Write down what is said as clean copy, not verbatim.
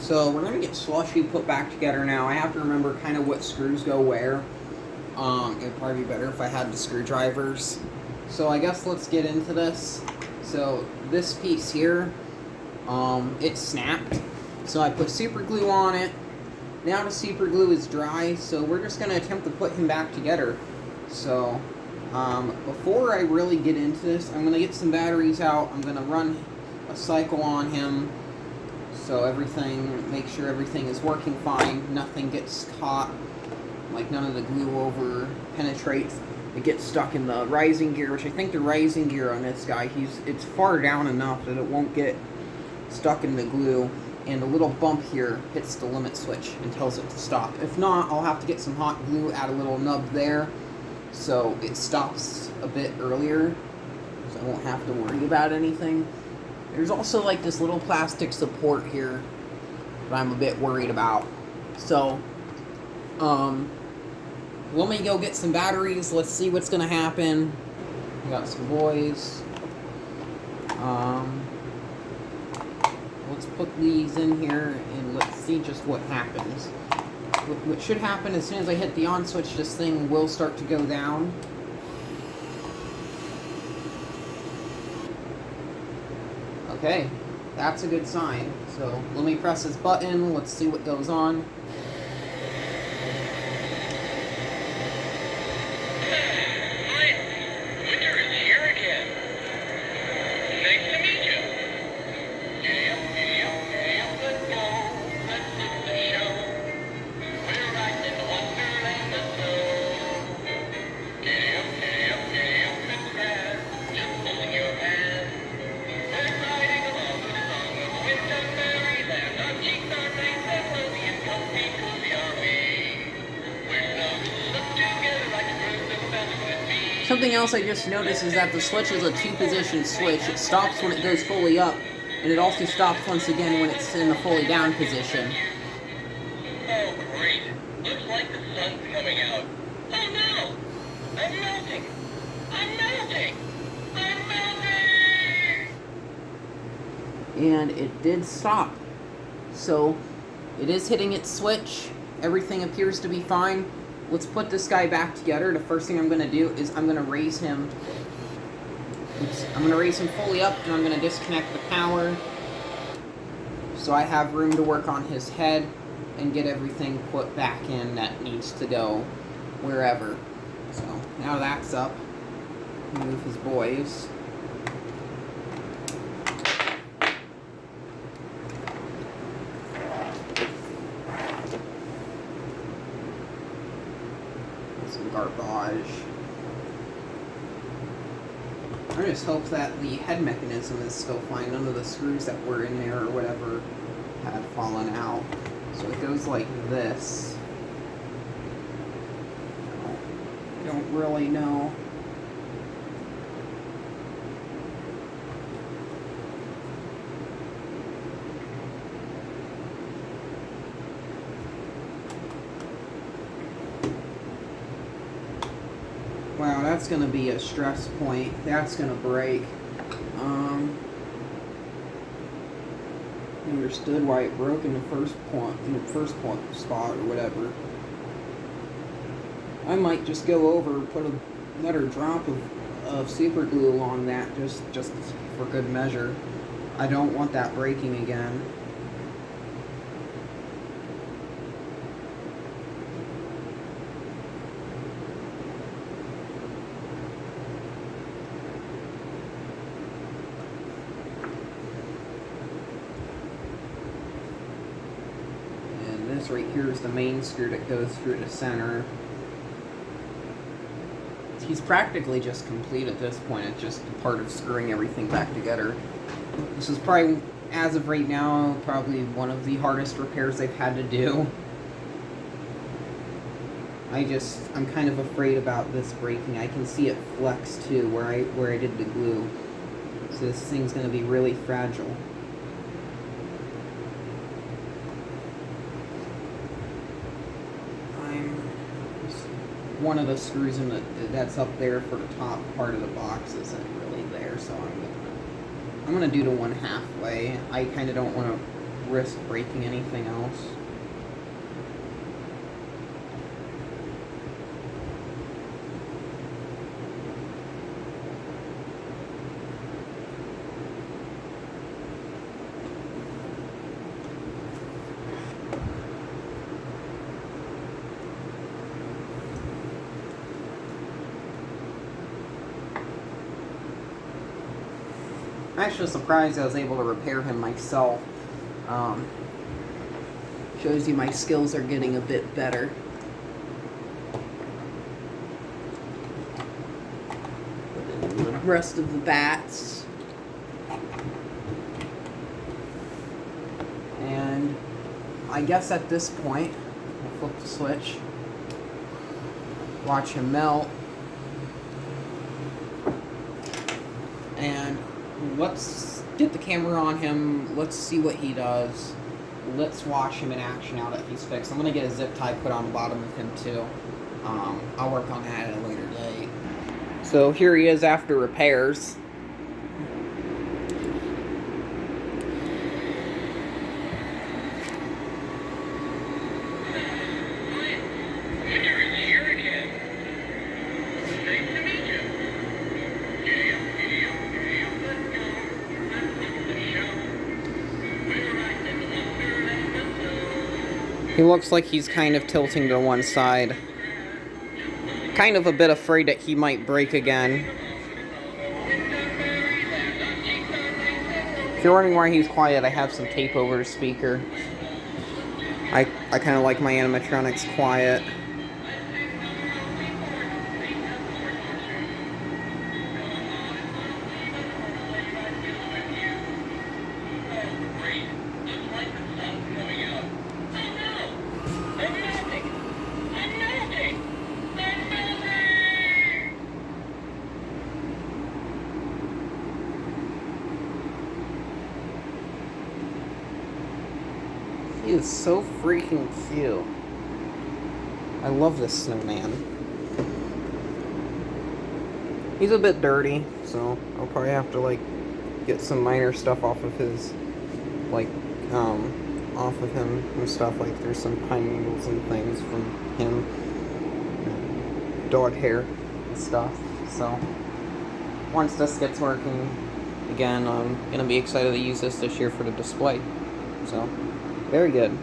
So we're going to get slushy put back together now. I have to remember kind of what screws go where. It'd probably be better if I had the screwdrivers. So I guess let's get into this. So this piece here, it snapped. So I put super glue on it. Now the super glue is dry, so we're just going to attempt to put him back together. So before I really get into this, I'm going to get some batteries out. I'm going to run a cycle on him. So make sure everything is working fine. Nothing gets caught. Like none of the glue over penetrates. It gets stuck in the rising gear, which I think the rising gear on this guy, it's far down enough that it won't get stuck in the glue. And the little bump here hits the limit switch and tells it to stop. If not, I'll have to get some hot glue, add a little nub there, so it stops a bit earlier, so I won't have to worry about anything. There's also like this little plastic support here that I'm a bit worried about. So, let me go get some batteries. Let's see what's gonna happen. We got some boys. Let's put these in here and let's see just what happens. What should happen as soon as I hit the on switch, this thing will start to go down. Okay, that's a good sign. So let me press this button. Let's see what goes on. Something else I just noticed is that the switch is a 2-position switch. It stops when it goes fully up, and it also stops once again when it's in the fully down position. Oh, great. Looks like the sun's coming out. Oh, no! I'm melting! I'm melting! I'm melting! And it did stop. So, it is hitting its switch. Everything appears to be fine. Let's put this guy back together. The first thing I'm going to do is I'm going to raise him. I'm going to raise him fully up, and I'm going to disconnect the power. So I have room to work on his head and get everything put back in that needs to go wherever. So now that's up. Move his boys. Some garbage. I just hope that the head mechanism is still fine. None of the screws that were in there or whatever had fallen out. So it goes like this. I don't really know. Wow, that's going to be a stress point. That's going to break. Understood why it broke in the first spot or whatever. I might just go over and put another drop of super glue along that just for good measure. I don't want that breaking again. This right here is the main screw that goes through the center. He's practically just complete at this point. It's just a part of screwing everything back together. This is probably, as of right now, probably one of the hardest repairs they've had to do. I'm kind of afraid about this breaking. I can see it flex too where I did the glue. So this thing's going to be really fragile. One of the screws that's up there for the top part of the box isn't really there, so I'm gonna do the one halfway. I kind of don't want to risk breaking anything else. I'm actually surprised I was able to repair him myself. Shows you my skills are getting a bit better. Put in the rest of the bats. And I guess at this point, we'll flip the switch. Watch him melt. And let's get the camera on him. Let's see what he does. Let's watch him in action now that he's fixed. I'm going to get a zip tie put on the bottom of him too. I'll work on that at a later date. So here he is after repairs. He looks like he's kind of tilting to one side. Kind of a bit afraid that he might break again. If you're wondering why he's quiet, I have some tape over his speaker. I kind of like my animatronics quiet. He is so freaking cute. I love this snowman. He's a bit dirty, so I'll probably have to, like, get some minor stuff off of his, like, off of him and stuff. Like, there's some pine needles and things from him. Dog hair and stuff. So, once this gets working, again, I'm going to be excited to use this year for the display. So, very good.